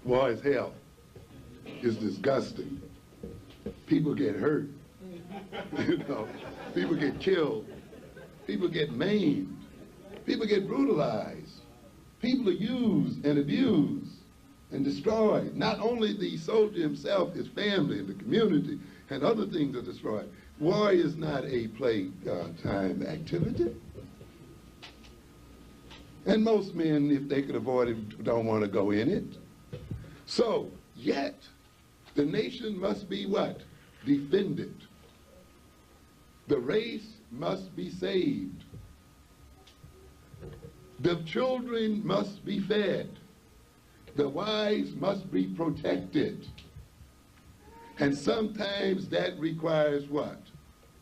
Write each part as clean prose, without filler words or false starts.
War is hell. It's disgusting. People get hurt. You know, people get killed. People get maimed. People get brutalized. People are used and abused and destroyed. Not only the soldier himself, his family, and the community, and other things are destroyed. War is not a playtime activity. And most men, if they could avoid it, don't want to go in it. So, yet, the nation must be what? Defended. The race must be saved. The children must be fed. The wives must be protected. And sometimes that requires what?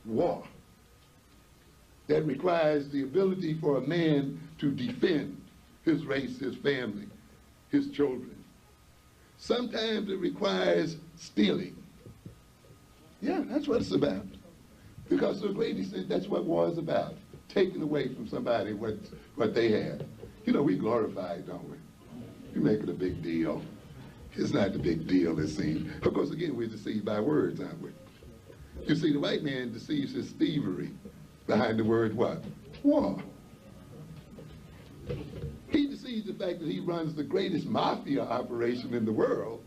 War. That requires the ability for a man to defend his race, his family, his children. Sometimes it requires stealing. Yeah, that's what it's about. Because to a great extent, that's what war is about. Taking away from somebody what they have. You know, we glorify it, don't we? We make it a big deal. It's not the big deal, it seems. Of course, again, we're deceived by words, aren't we? You see, the white man deceives his thievery behind the word what? War. He deceives the fact that he runs the greatest mafia operation in the world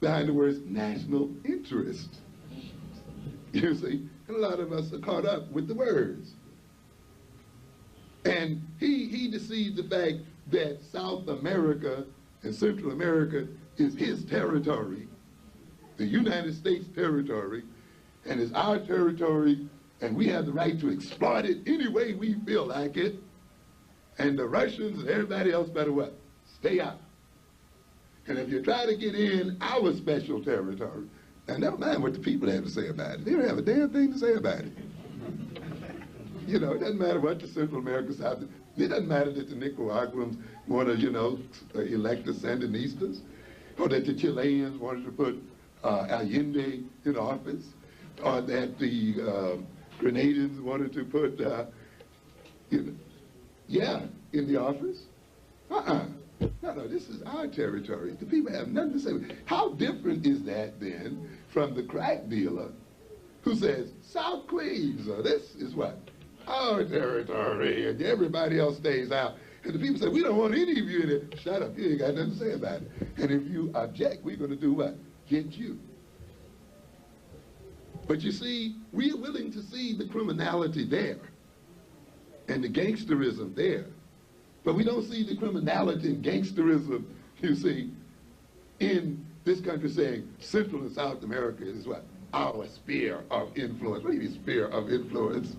behind the words national interest. You see, and a lot of us are caught up with the words. And he deceives the fact that South America and Central America is his territory, the United States territory, and it's our territory, and we have the right to exploit it any way we feel like it. And the Russians and everybody else better what? Stay out. And if you try to get in our special territory, and never mind what the people have to say about it. They don't have a damn thing to say about it. You know, it doesn't matter what the Central America, South, it doesn't matter that the Nicaraguans want to, you know, elect the Sandinistas, or that the Chileans wanted to put Allende in office, or that the Grenadians wanted to put, you know, yeah, in the office. No, this is our territory. The people have nothing to say. How different is that then from the crack dealer who says, South Queens, this is what? Our territory, and everybody else stays out. And the people say, we don't want any of you in it. Shut up, you ain't got nothing to say about it. And if you object, we're going to do what? Get you. But you see, we are willing to see the criminality there and the gangsterism there. But we don't see the criminality and gangsterism, you see, in this country saying Central and South America is what? Our sphere of influence. What do you mean sphere of influence?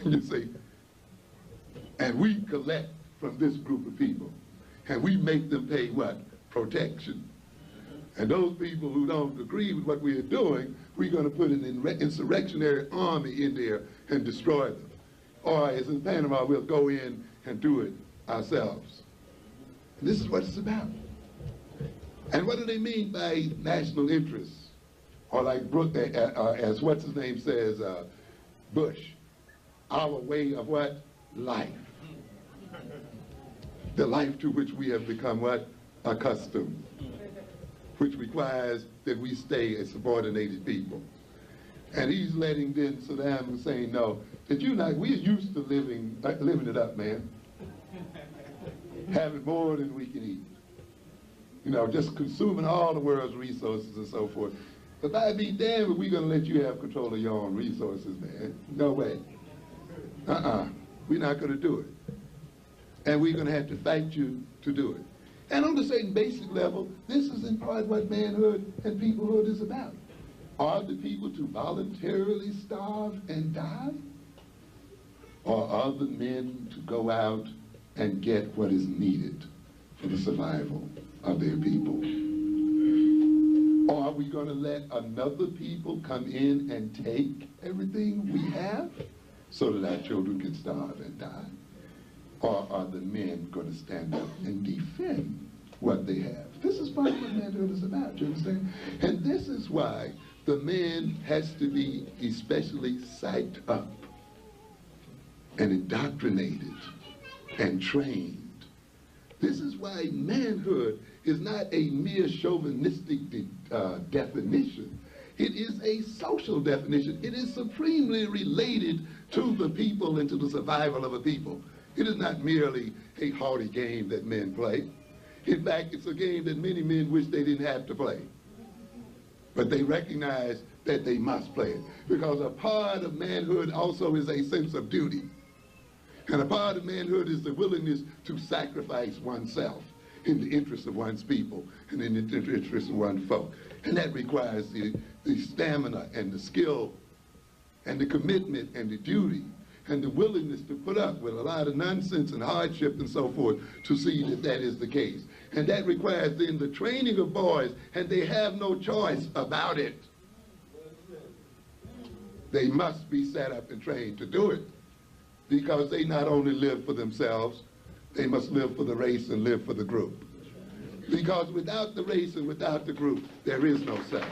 You see, and we collect from this group of people, and we make them pay what? Protection. And those people who don't agree with what we are doing, we're going to put an insurrectionary army in there and destroy them. Or as in Panama, we'll go in and do it ourselves. And this is what it's about. And what do they mean by national interests? Or like as what's his name says, Bush, our way of what? Life. The life to which we have become what? Accustomed. Which requires that we stay as subordinated people. And he's letting then Saddam Hussein know that we're used to living it up, man. Having more than we can eat. You know, just consuming all the world's resources and so forth. But I'd be damned if we're going to let you have control of your own resources, man. No way. We're not going to do it. And we're going to have to fight you to do it. And on the same basic level, this is in part what manhood and peoplehood is about. Are the people to voluntarily starve and die? Or are the men to go out and get what is needed for the survival of their people? Or are we going to let another people come in and take everything we have so that our children can starve and die? Or are the men going to stand up and defend what they have? This is part of what manhood is about, you understand? And this is why the man has to be especially psyched up and indoctrinated and trained This is why manhood is not a mere chauvinistic definition. It is a social definition. It is supremely related to the people and to the survival of a people. It is not merely a haughty game that men play. In fact, it's a game that many men wish they didn't have to play. But they recognize that they must play it, because a part of manhood also is a sense of duty. And a part of manhood is the willingness to sacrifice oneself in the interest of one's people and in the interest of one's folk. And that requires the stamina and the skill and the commitment and the duty and the willingness to put up with a lot of nonsense and hardship and so forth to see that that is the case. And that requires then the training of boys, and they have no choice about it. They must be set up and trained to do it, because they not only live for themselves, they must live for the race and live for the group. Because without the race and without the group, there is no self.